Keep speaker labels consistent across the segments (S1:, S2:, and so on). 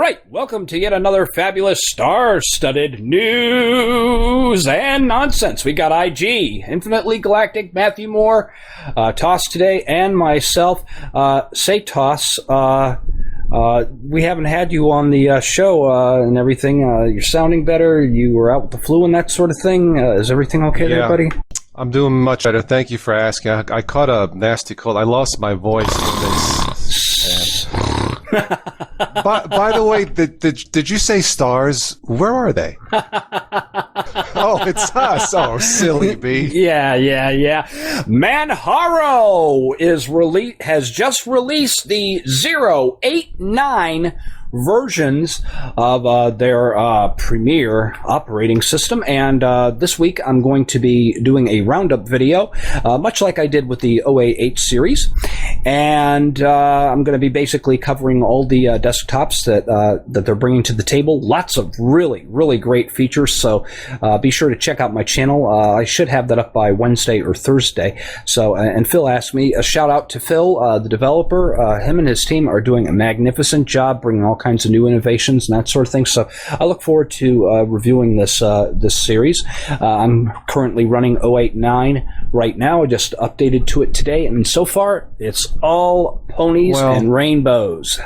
S1: right, welcome to yet another fabulous star-studded news and nonsense. We got IG, Infinitely Galactic, Matthew Moore, Toss today, and myself. Say, Toss, we haven't had you on the show and everything. You're sounding better. You were out with the flu and that sort of thing. Is everything okay there, buddy?
S2: I'm doing much better. Thank you for asking. I caught a nasty cold. I lost my voice in this. By the way, did you say stars? Where are they? Oh, it's us. Oh, silly bee.
S1: Yeah. Manjaro has just released the 089 versions of their premier operating system, and this week I'm going to be doing a roundup video, much like I did with the OA8 series, and I'm going to be basically covering all the desktops that they're bringing to the table. Lots of really great features, so be sure to check out my channel. I should have that up by Wednesday or Thursday. So, and Phil asked me, a shout out to Phil, the developer. Him and his team are doing a magnificent job bringing all kinds of new innovations and that sort of thing. So I look forward to reviewing this series. I'm currently running 089 right now. I just updated to it today, and so far it's all ponies and rainbows.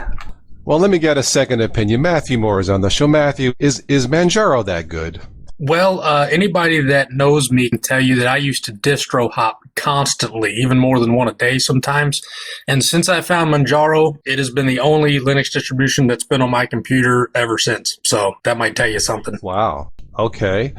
S2: Well, let me get a second opinion. Matthew Moore is on the show. Matthew, is Manjaro that good?
S3: Well, anybody that knows me can tell you that I used to distro hop constantly, even more than one a day sometimes. And since I found Manjaro, it has been the only Linux distribution that's been on my computer ever since. So that might tell you something.
S2: Wow. Okay.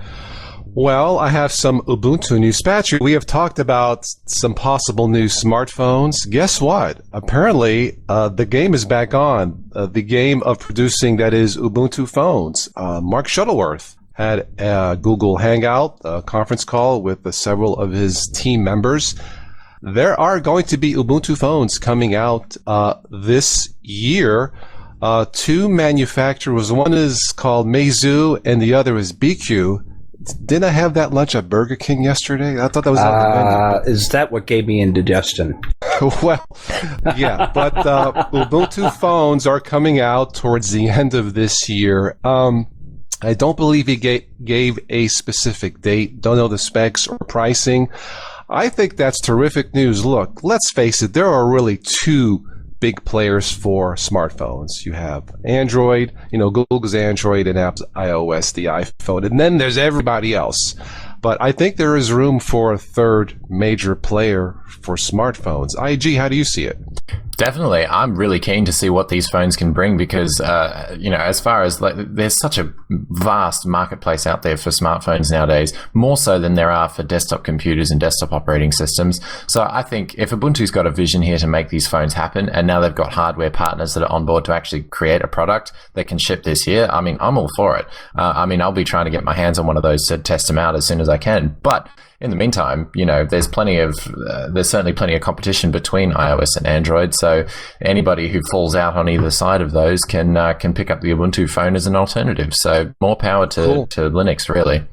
S2: Well, I have some Ubuntu news. Patrick, we have talked about some possible new smartphones. Guess what? Apparently, the game is back on. The game of producing, that is, Ubuntu phones. Mark Shuttleworth had a Google Hangout, a conference call with several of his team members. There are going to be Ubuntu phones coming out this year. Two manufacturers. One is called Meizu and the other is BQ. Didn't I have that lunch at Burger King yesterday? I thought that was on the menu.
S1: Is that what gave me indigestion?
S2: Well, yeah, but Ubuntu phones are coming out towards the end of this year. I don't believe he gave a specific date. Don't know the specs or pricing. I think that's terrific news. Look, let's face it, there are really two big players for smartphones. You have Android, Google's Android, and Apple's iOS, the iPhone, and then there's everybody else. But I think there is room for a third major player for smartphones. IG, how do you see it?
S4: Definitely. I'm really keen to see what these phones can bring because, as far as there's such a vast marketplace out there for smartphones nowadays, more so than there are for desktop computers and desktop operating systems. So I think if Ubuntu's got a vision here to make these phones happen, and now they've got hardware partners that are on board to actually create a product that can ship this year, I mean, I'm all for it. I'll be trying to get my hands on one of those to test them out as soon as I can. But in the meantime, there's certainly plenty of competition between iOS and Android. So anybody who falls out on either side of those can pick up the Ubuntu phone as an alternative. So more power to Linux, really.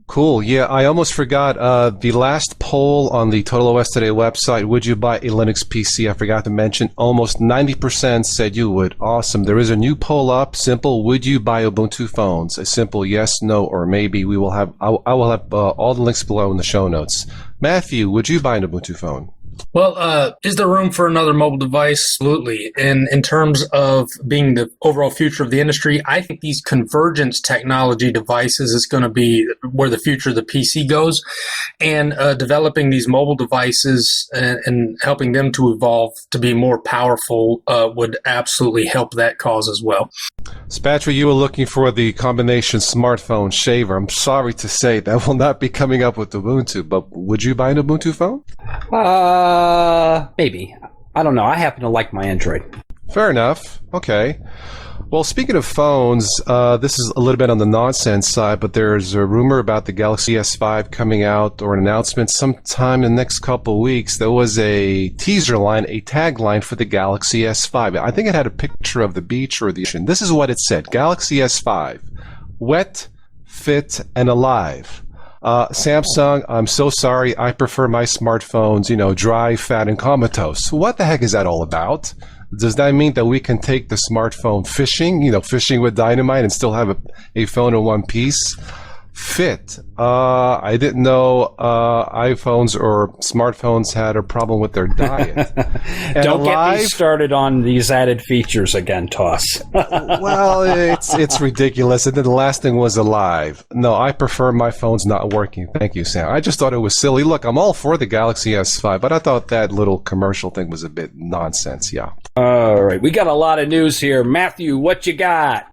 S2: Cool. Yeah, I almost forgot the last poll on the Total OS Today website. Would you buy a Linux PC? I forgot to mention. Almost 90% said you would. Awesome. There is a new poll up. Simple. Would you buy Ubuntu phones? A simple yes, no, or maybe. I will have all the links below in the show notes. Matthew, would you buy an Ubuntu phone?
S3: Well, is there room for another mobile device? Absolutely. And in terms of being the overall future of the industry, I think these convergence technology devices is going to be where the future of the PC goes. And developing these mobile devices and helping them to evolve to be more powerful would absolutely help that cause as well.
S2: Spatry, you were looking for the combination smartphone shaver. I'm sorry to say that will not be coming up with Ubuntu, but would you buy an Ubuntu phone?
S1: Maybe. I don't know. I happen to like my Android.
S2: Fair enough. Okay. Well, speaking of phones, this is a little bit on the nonsense side, but there's a rumor about the Galaxy S5 coming out, or an announcement sometime in the next couple of weeks. There was a teaser line, a tagline for the Galaxy S5. I think it had a picture of the beach or the ocean. This is what it said. Galaxy S5. Wet, fit, and alive. Samsung, I'm so sorry. I prefer my smartphones, dry, fat, and comatose. What the heck is that all about? Does that mean that we can take the smartphone fishing, fishing with dynamite and still have a phone in one piece? Fit. I didn't know iPhones or smartphones had a problem with their diet.
S1: Don't get me started on these added features again, Toss.
S2: Well, it's ridiculous. And then the last thing was Alive. No, I prefer my phones not working. Thank you, Sam. I just thought it was silly. Look, I'm all for the Galaxy S5, but I thought that little commercial thing was a bit nonsense. Yeah.
S1: All right, we got a lot of news here. Matthew, what you got?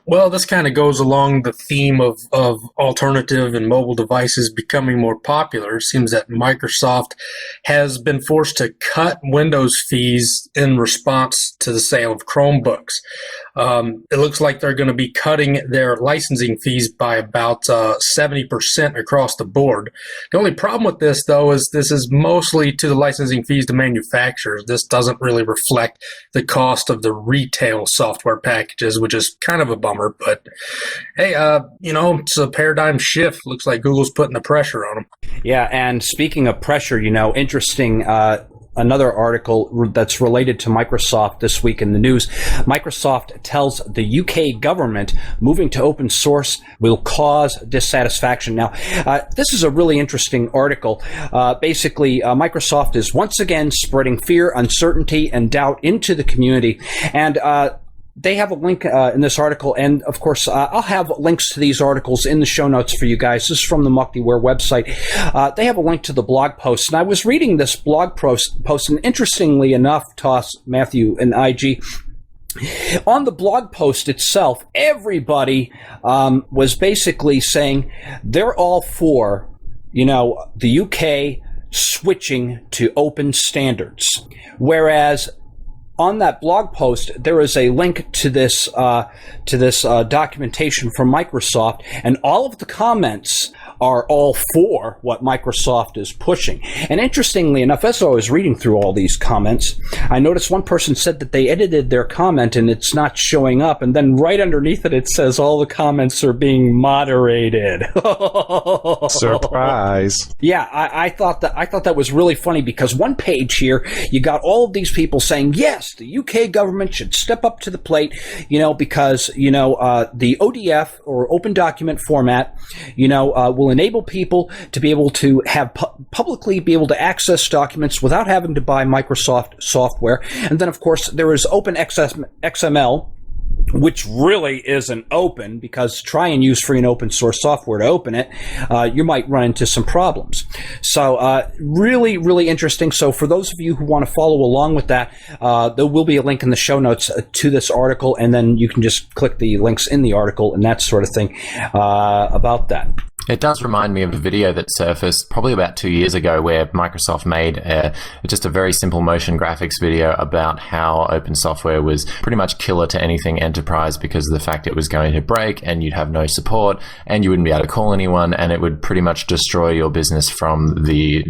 S3: Well, this kind of goes along the theme of alternative and mobile devices becoming more popular. It seems that Microsoft has been forced to cut Windows fees in response to the sale of Chromebooks. It looks like they're going to be cutting their licensing fees by about 70% across the board. The only problem with this, though, is this is mostly to the licensing fees to manufacturers. This doesn't really reflect the cost of the retail software packages, which is kind of a bummer. But hey, it's a paradigm shift. Looks like Google's putting the pressure on them.
S1: Yeah, and speaking of pressure, interesting. Another article that's related to Microsoft this week in the news. Microsoft tells the UK government moving to open source will cause dissatisfaction. Now, this is a really interesting article. Basically, Microsoft is once again spreading fear, uncertainty, and doubt into the community. And they have a link in this article, and of course, I'll have links to these articles in the show notes for you guys. This is from the Muktiware website. They have a link to the blog post, and I was reading this blog post, and interestingly enough, Toss, Matthew, and IG, on the blog post itself, everybody was basically saying they're all for, the UK switching to open standards, whereas on that blog post, there is a link to this documentation from Microsoft, and all of the comments are all for what Microsoft is pushing. And interestingly enough, as I was reading through all these comments, I noticed one person said that they edited their comment and it's not showing up. And then right underneath it, it says all the comments are being moderated.
S2: Surprise.
S1: Yeah, I thought that was really funny, because one page here, you got all of these people saying, yes, the UK government should step up to the plate, because, the ODF, or open document format, will enable people to be able to have publicly be able to access documents without having to buy Microsoft software. And then, of course, there is OpenXML, which really isn't open, because try and use free and open source software to open it, you might run into some problems. So really, really interesting. So for those of you who want to follow along with that, there will be a link in the show notes to this article, and then you can just click the links in the article and that sort of thing about that.
S4: It does remind me of a video that surfaced probably about 2 years ago, where Microsoft made just a very simple motion graphics video about how open software was pretty much killer to anything enterprise, because of the fact it was going to break and you'd have no support and you wouldn't be able to call anyone, and it would pretty much destroy your business from the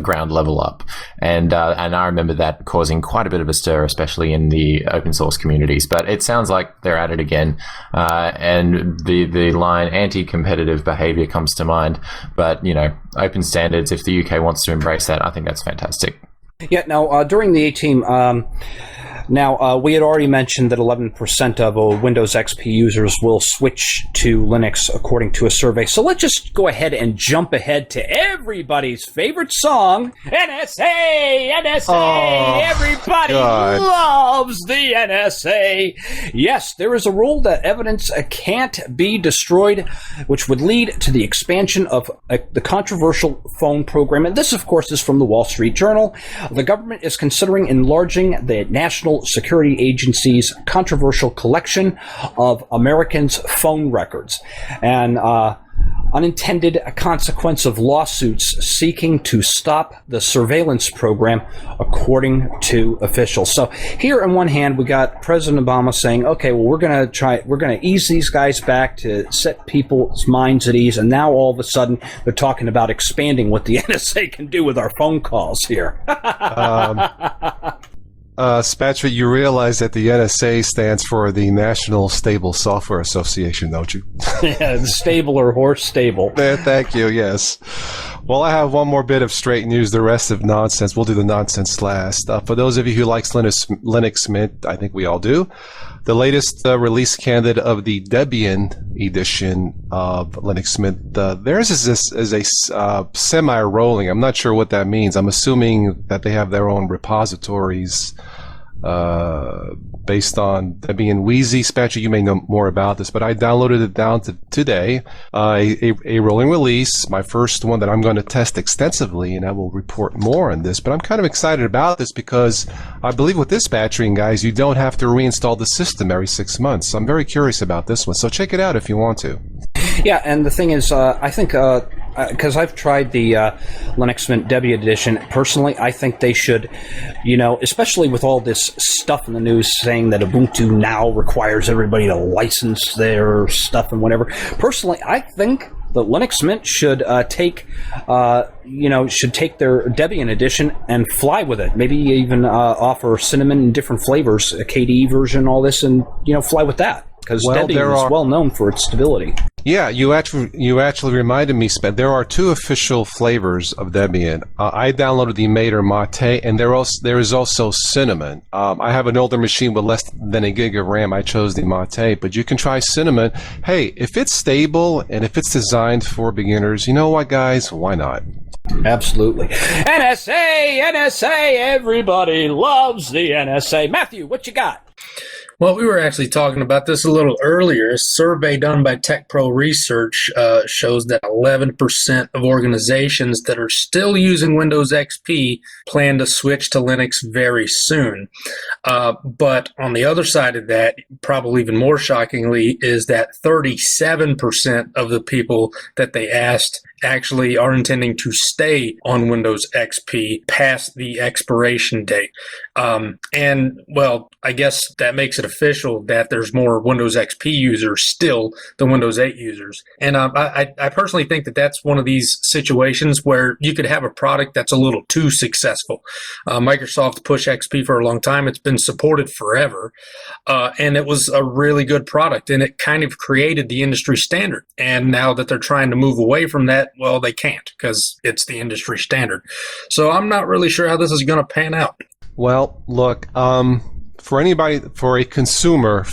S4: ground level up. And I remember that causing quite a bit of a stir, especially in the open source communities. But it sounds like they're at it again, and the line anti-competitive behavior comes to mind. But open standards, if the UK wants to embrace that, I think that's fantastic.
S1: Yeah. Now, during the A-Team, we had already mentioned that 11% of Windows XP users will switch to Linux, according to a survey. So let's just go ahead and jump ahead to everybody's favorite song, NSA, NSA. Oh, everybody loves the NSA. Yes, there is a rule that evidence can't be destroyed, which would lead to the expansion of the controversial phone program. And this, of course, is from the Wall Street Journal. The government is considering enlarging the National Security Agency's controversial collection of Americans' phone records, and unintended consequence of lawsuits seeking to stop the surveillance program, according to officials. So here on one hand, we got President Obama saying, okay, well, we're going to ease these guys back to set people's minds at ease. And now all of a sudden they're talking about expanding what the NSA can do with our phone calls here.
S2: Spatria, you realize that the NSA stands for the National Stable Software Association, don't you?
S1: Yeah, the stable or horse stable.
S2: Thank you, yes. Well, I have one more bit of straight news, the rest of nonsense. We'll do the nonsense last. For those of you who likes Linux Mint, I think we all do, the latest release candidate of the Debian edition of Linux Mint, theirs is a semi-rolling. I'm not sure what that means. I'm assuming that they have their own repositories based on Debian Wheezy. Spatcher, you may know more about this, but I downloaded it down to today. A rolling release, my first one that I'm going to test extensively, and I will report more on this. But I'm kind of excited about this because I believe with this batching, guys, you don't have to reinstall the system every 6 months. So I'm very curious about this one. So check it out if you want to.
S1: Yeah, and the thing is, I think, because I've tried the Linux Mint Debian edition, personally, I think they should, especially with all this stuff in the news saying that Ubuntu now requires everybody to license their stuff and whatever. Personally, I think that Linux Mint should take their Debian edition and fly with it. Maybe even offer Cinnamon in different flavors, a KDE version, all this, and fly with that. Because Debian is well known for its stability.
S2: Yeah, you actually reminded me, Spence. There are 2 official flavors of Debian. I downloaded the Mate or Mate, and there is also Cinnamon. I have an older machine with less than a gig of RAM. I chose the Mate, but you can try Cinnamon. Hey, if it's stable and if it's designed for beginners, you know what, guys? Why not?
S1: Absolutely. NSA, everybody loves the NSA. Matthew, what you got?
S3: Well, we were actually talking about this a little earlier. A survey done by TechPro Research shows that 11% of organizations that are still using Windows XP plan to switch to Linux very soon. But on the other side of that, probably even more shockingly, is that 37% of the people that they asked actually are intending to stay on Windows XP past the expiration date. And, well, I guess that makes it official that there's more Windows XP users still than Windows 8 users. And I personally think that that's one of these situations where you could have a product that's a little too successful. Microsoft pushed XP for a long time. It's been supported forever. And it was a really good product, and it kind of created the industry standard. And now that they're trying to move away from that, well, they can't because it's the industry standard. So I'm not really sure how this is going to pan out.
S2: Well, look, for anybody, for a consumer,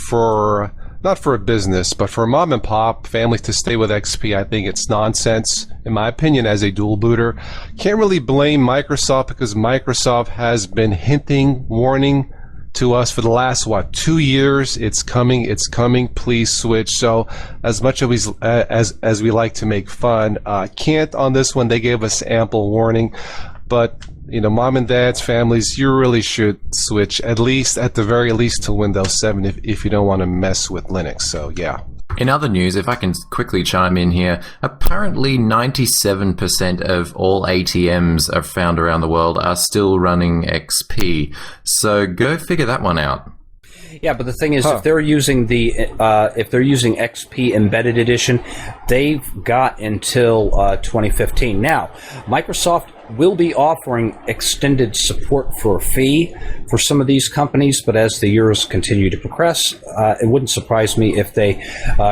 S2: not for a business, but for a mom and pop family to stay with XP, I think it's nonsense, in my opinion, as a dual booter. Can't really blame Microsoft because Microsoft has been warning to us for the last 2 years. It's coming, please switch. So as much as we like to make fun, can't on this one. They gave us ample warning, but mom and dad's families, you really should switch, at the very least to Windows 7 if you don't want to mess with Linux. So yeah.
S4: In other news, if I can quickly chime in here, apparently 97% of all ATMs are found around the world are still running XP. So go figure that one out.
S1: Yeah, but the thing is, if they're using XP Embedded Edition, they've got until 2015. Now, Microsoft will be offering extended support for a fee for some of these companies, but as the years continue to progress, it wouldn't surprise me if they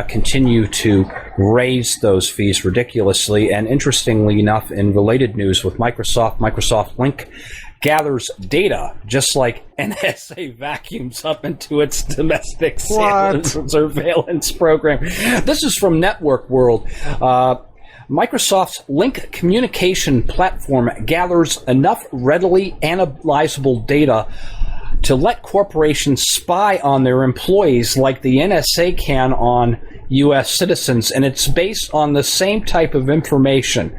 S1: continue to raise those fees ridiculously. And interestingly enough, in related news with Microsoft Link gathers data just like NSA vacuums up into its domestic surveillance program. This is from Network World. Microsoft's Link communication platform gathers enough readily analyzable data to let corporations spy on their employees like the NSA can on U.S. citizens, and it's based on the same type of information.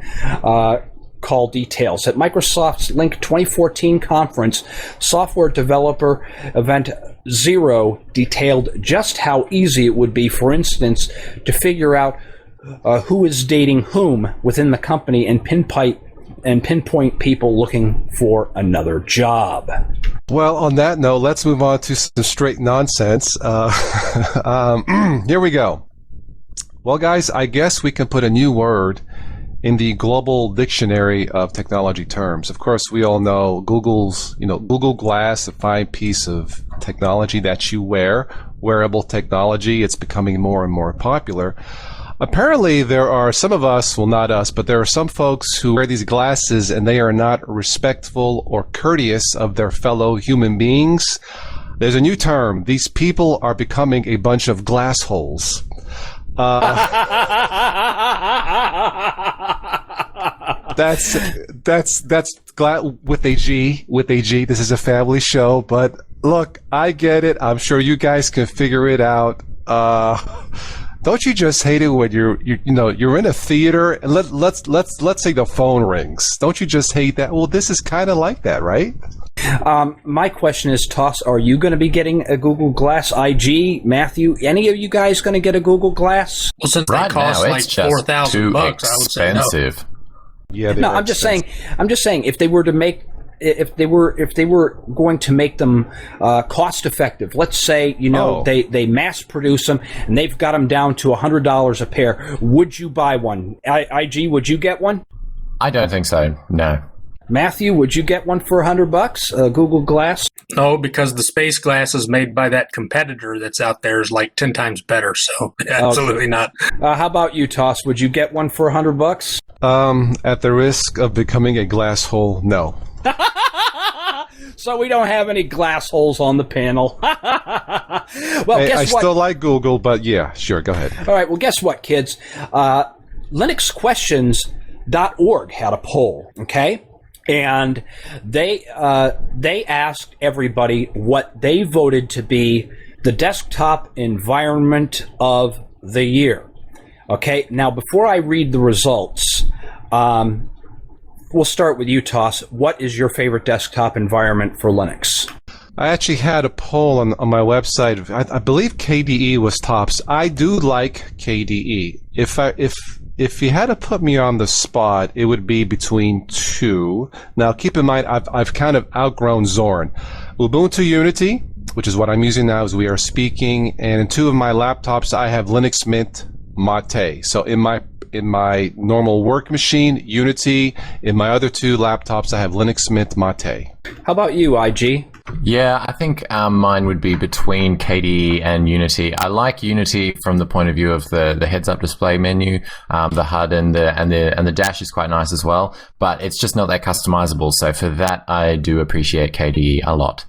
S1: Call details. At Microsoft's Link 2014 conference, software developer event Zero detailed just how easy it would be, for instance, to figure out who is dating whom within the company and pinpoint people looking for another job.
S2: Well, on that note, let's move on to some straight nonsense. Here we go. Well, guys, I guess we can put a new word in the global dictionary of technology terms. Of course, we all know Google Glass, a fine piece of technology that you wear, wearable technology. It's becoming more and more popular. Apparently, there are some of us, well, not us, but there are some folks who wear these glasses and they are not respectful or courteous of their fellow human beings. There's a new term. These people are becoming a bunch of glass holes. That's with a G. This is a family show, but look, I get it. I'm sure you guys can figure it out. Don't you just hate it when you're in a theater and let's say the phone rings? Don't you just hate that? Well, this is kind of like that, right?
S1: My question is, Toss, are you going to be getting a Google Glass? IG, Matthew, any of you guys going to get a Google Glass?
S3: Well, since
S4: Right
S3: they cost
S4: now,
S3: like
S4: it's just
S3: $4,000,
S4: too
S3: I would say no.
S4: expensive.
S2: Yeah.
S1: No, I'm just saying if they were going to make them cost effective, let's say they mass produce them and they've got them down to $100 a pair, would you buy one? IG, would you get one?
S4: I don't think so. No.
S1: Matthew, would you get one for $100? Google Glass?
S3: No, because the space glasses made by that competitor that's out there is like 10 times better. So absolutely not.
S1: How about you, Toss? Would you get one for $100?
S2: At the risk of becoming a glass hole, no.
S1: So we don't have any glass holes on the panel. Well,
S2: Hey,
S1: guess
S2: I
S1: what?
S2: still like Google, but yeah, sure, go ahead.
S1: All right, well, guess what, kids? LinuxQuestions.org had a poll, okay? And they asked everybody what they voted to be the desktop environment of the year. Okay, now before I read the results, we'll start with you, Toss. What is your favorite desktop environment for Linux?
S2: I actually had a poll on my website. I believe KDE was tops. I do like KDE. If you had to put me on the spot, it would be between two. Now, keep in mind, I've kind of outgrown Zorn. Ubuntu Unity, which is what I'm using now as we are speaking, and in two of my laptops, I have Linux Mint Mate. So in my normal work machine, Unity. In my other two laptops, I have Linux Mint Mate.
S1: How about you, IG?
S4: Yeah, I think mine would be between KDE and Unity. I like Unity from the point of view of the heads-up display menu, the HUD and the dash is quite nice as well. But it's just not that customizable. So for that, I do appreciate KDE a lot.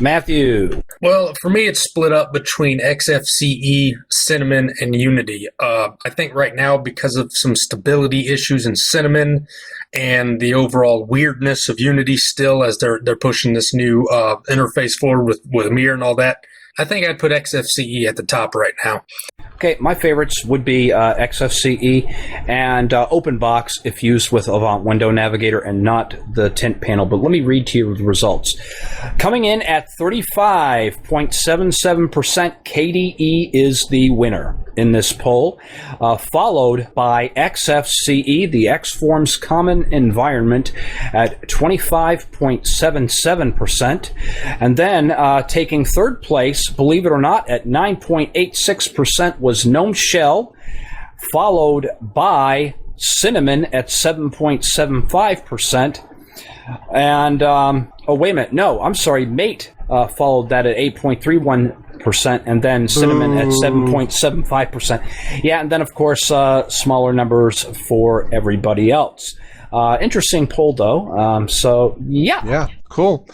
S1: Matthew.
S3: Well, for me, it's split up between XFCE, Cinnamon, and Unity. I think right now, because of some stability issues in Cinnamon and the overall weirdness of Unity still as they're pushing this new interface forward with Mir and all that, I think I'd put XFCE at the top right now.
S1: Okay, my favorites would be XFCE and OpenBox if used with Avant Window Navigator and not the tint panel. But let me read to you the results. Coming in at 35.77%, KDE is the winner in this poll, followed by XFCE, the Xforms Common Environment, at 25.77%. And then taking third place, believe it or not, at 9.86% was GNOME Shell, followed by Cinnamon at 7.75%. And, wait a minute. No, I'm sorry. Mate followed that at 8.31%, and then Cinnamon at 7.75%. Yeah, and then, of course, smaller numbers for everybody else. Interesting poll, though. So, yeah.
S2: Yeah, cool.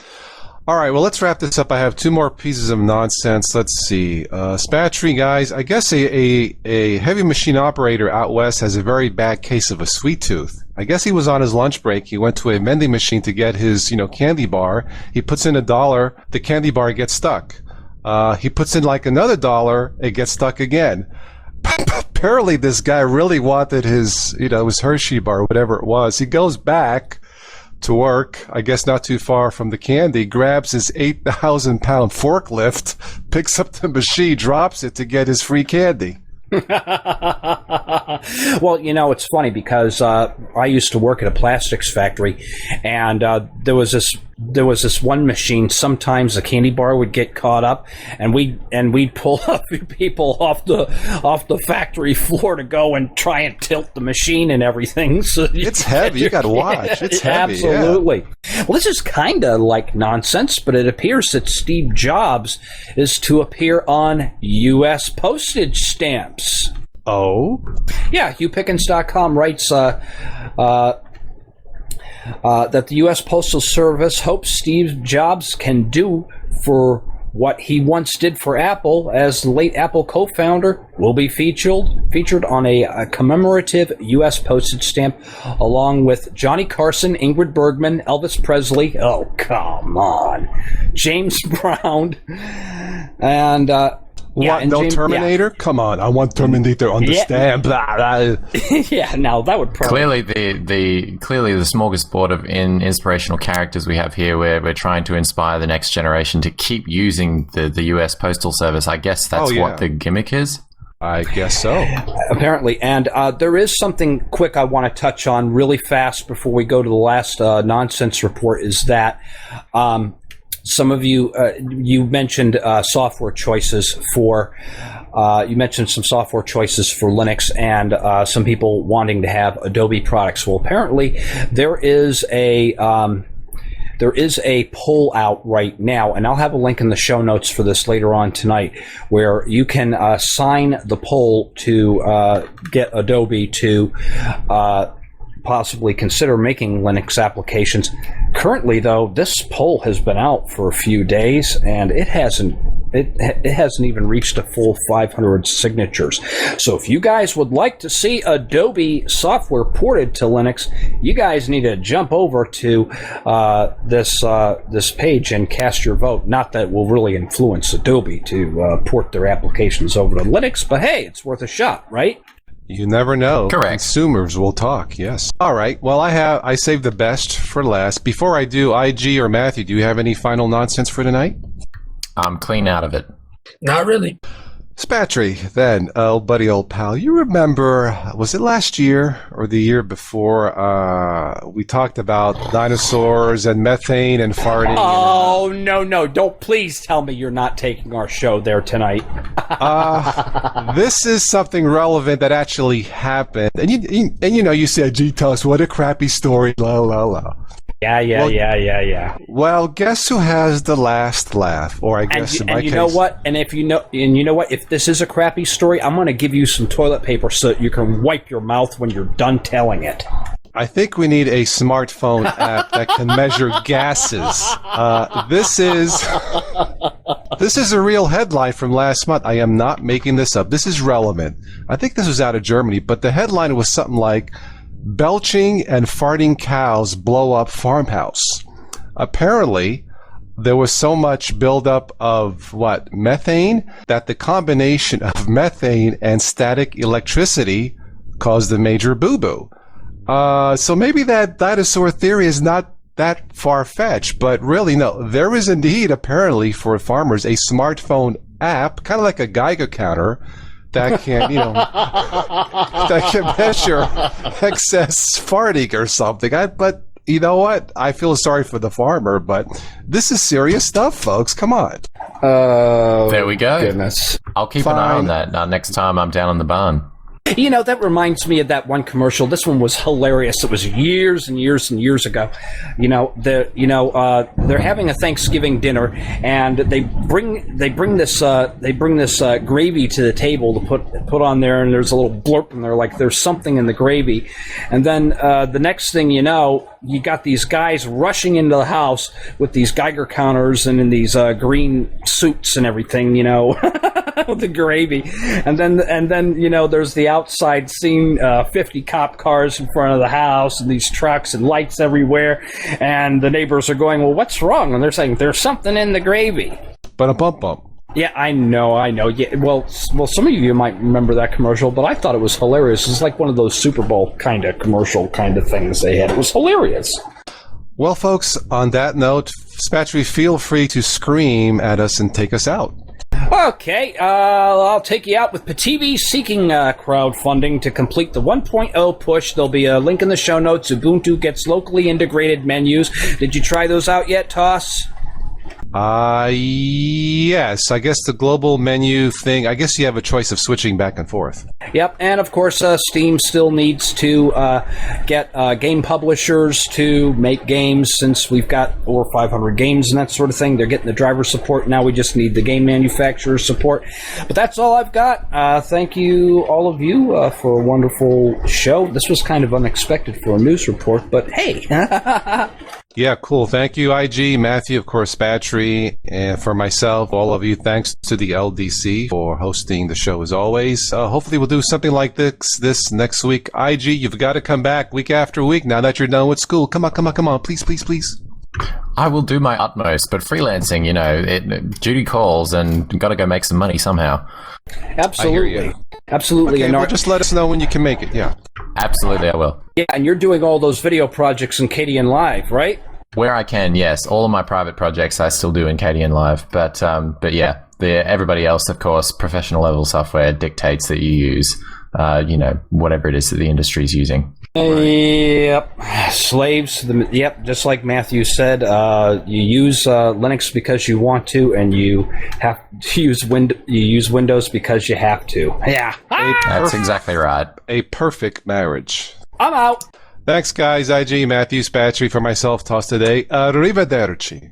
S2: All right, well, let's wrap this up. I have two more pieces of nonsense. Let's see. Spatry, guys, I guess a heavy machine operator out west has a very bad case of a sweet tooth. I guess he was on his lunch break. He went to a vending machine to get his, candy bar. He puts in $1. The candy bar gets stuck. He puts in like another $1. It gets stuck again. Apparently, this guy really wanted his Hershey bar, whatever it was. He goes back to work, I guess not too far from the candy, grabs his 8,000-pound forklift, picks up the machine, drops it to get his free candy.
S1: Well, it's funny because I used to work at a plastics factory, and there was this there was this one machine. Sometimes a candy bar would get caught up, and we'd pull a few people off the factory floor to go and try and tilt the machine and everything. So
S2: it's heavy. You got to watch. It's heavy.
S1: Absolutely. Yeah. Well, this is kind of like nonsense, but it appears that Steve Jobs is to appear on U.S. postage stamps.
S2: Oh?
S1: Yeah, HughPickens.com writes that the U.S. Postal Service hopes Steve Jobs can do for what he once did for Apple, as the late Apple co-founder will be featured on a commemorative U.S. postage stamp, along with Johnny Carson, Ingrid Bergman, Elvis Presley, oh, come on, James Brown, and...
S2: What? No Terminator? Yeah. Come on! I want Terminator on the stamp. Blah, blah.
S1: Yeah, no, that would probably
S4: clearly the smorgasbord of inspirational characters we have here. Where we're trying to inspire the next generation to keep using the U.S. Postal Service. I guess that's what the gimmick is.
S2: I guess so.
S1: Apparently, and there is something quick I want to touch on really fast before we go to the last nonsense report. Is that. Some of you, you mentioned software choices for. You mentioned some software choices for Linux, and some people wanting to have Adobe products. Well, apparently there is a poll out right now, and I'll have a link in the show notes for this later on tonight, where you can sign the poll to get Adobe to. Possibly consider making Linux applications. Currently, though, this poll has been out for a few days, and it hasn't even reached a full 500 signatures. So if you guys would like to see Adobe software ported to Linux, you guys need to jump over to this page and cast your vote. Not that it will really influence Adobe to port their applications over to Linux, but hey, it's worth a shot, right?
S2: You never know.
S4: Correct.
S2: Consumers will talk. Yes. All right. Well, I saved the best for last. Before I do, IG or Matthew, do you have any final nonsense for tonight?
S4: I'm clean out of it.
S3: Not really.
S2: Spatry, then, old buddy, old pal. You remember, was it last year or the year before, we talked about dinosaurs and methane and farting?
S1: Oh, no. Don't please tell me you're not taking our show there tonight.
S2: This is something relevant that actually happened. And you said, gee, Tuss, what a crappy story, la, la, la.
S1: Yeah.
S2: Well, guess who has the last laugh? Or I guess in my case...
S1: you know what? If this is a crappy story, I'm going to give you some toilet paper so that you can wipe your mouth when you're done telling it.
S2: I think we need a smartphone app that can measure gases. This is a real headline from last month. I am not making this up. This is relevant. I think this was out of Germany, but the headline was something like, belching and farting cows blow up farmhouse. Apparently, there was so much buildup of methane, that the combination of methane and static electricity caused a major boo-boo. So maybe that dinosaur theory is not that far-fetched, but really, no. There is indeed, apparently, for farmers, a smartphone app, kind of like a Geiger counter, that can, that can measure excess farting or something. But you know what? I feel sorry for the farmer, but this is serious stuff, folks. Come on.
S4: There we go.
S1: Goodness.
S4: I'll keep an eye on that next time I'm down in the barn.
S1: That reminds me of that one commercial. This one was hilarious. It was years and years and years ago. They're having a Thanksgiving dinner, and they bring this gravy to the table to put on there, and there's a little blurb in there like there's something in the gravy, and then the next thing you know, you got these guys rushing into the house with these Geiger counters and in these green suits and everything, with the gravy, and then there's the outside scene, 50 cop cars in front of the house and these trucks and lights everywhere, and the neighbors are going, well, what's wrong? And they're saying, there's something in the gravy.
S2: But a bump.
S1: Yeah, I know. Yeah, well, some of you might remember that commercial, but I thought it was hilarious. It's like one of those Super Bowl kind of commercial kind of things they had. It was hilarious.
S2: Well, folks, on that note, Spatry, feel free to scream at us and take us out.
S1: Okay, I'll take you out with Pativi seeking crowdfunding to complete the 1.0 push. There'll be a link in the show notes. Ubuntu gets locally integrated menus. Did you try those out yet, Toss?
S2: Yes. I guess the global menu thing, I guess you have a choice of switching back and forth.
S1: Yep, and of course, Steam still needs to get game publishers to make games, since we've got over 500 games and that sort of thing. They're getting the driver support. Now we just need the game manufacturer support. But that's all I've got. Thank you, all of you, for a wonderful show. This was kind of unexpected for a news report, but hey.
S2: Yeah, cool. Thank you, IG, Matthew, of course, Battery, and for myself, all of you. Thanks to the LDC for hosting the show as always. Hopefully we'll do something like this next week. IG, you've got to come back week after week now that you're done with school. Come on. Please.
S4: I will do my utmost, but freelancing, duty calls and got to go make some money somehow.
S1: Absolutely.
S2: I hear you.
S1: Absolutely.
S2: Okay, well, just let us know when you can make it, yeah.
S4: Absolutely, I will.
S1: Yeah, and you're doing all those video projects in KDN Live, right?
S4: Where I can, yes. All of my private projects I still do in KDN Live, but yeah, everybody else, of course, professional level software dictates that you use, whatever it is that the industry is using.
S1: Yep, slaves. Yep, just like Matthew said, you use Linux because you want to, and you have to use Windows because you have to. Yeah,
S4: That's exactly right.
S2: A perfect marriage.
S1: I'm out.
S2: Thanks, guys. IG, Matthew, Battery, for myself, Toss today. Arrivederci.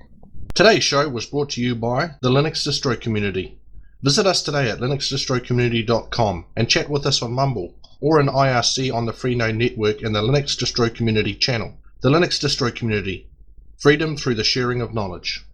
S5: Today's show was brought to you by the Linux Distro Community. Visit us today at linuxdistrocommunity.com and chat with us on Mumble or in IRC on the Freenode network in the Linux Distro Community channel. The Linux Distro Community. Freedom through the sharing of knowledge.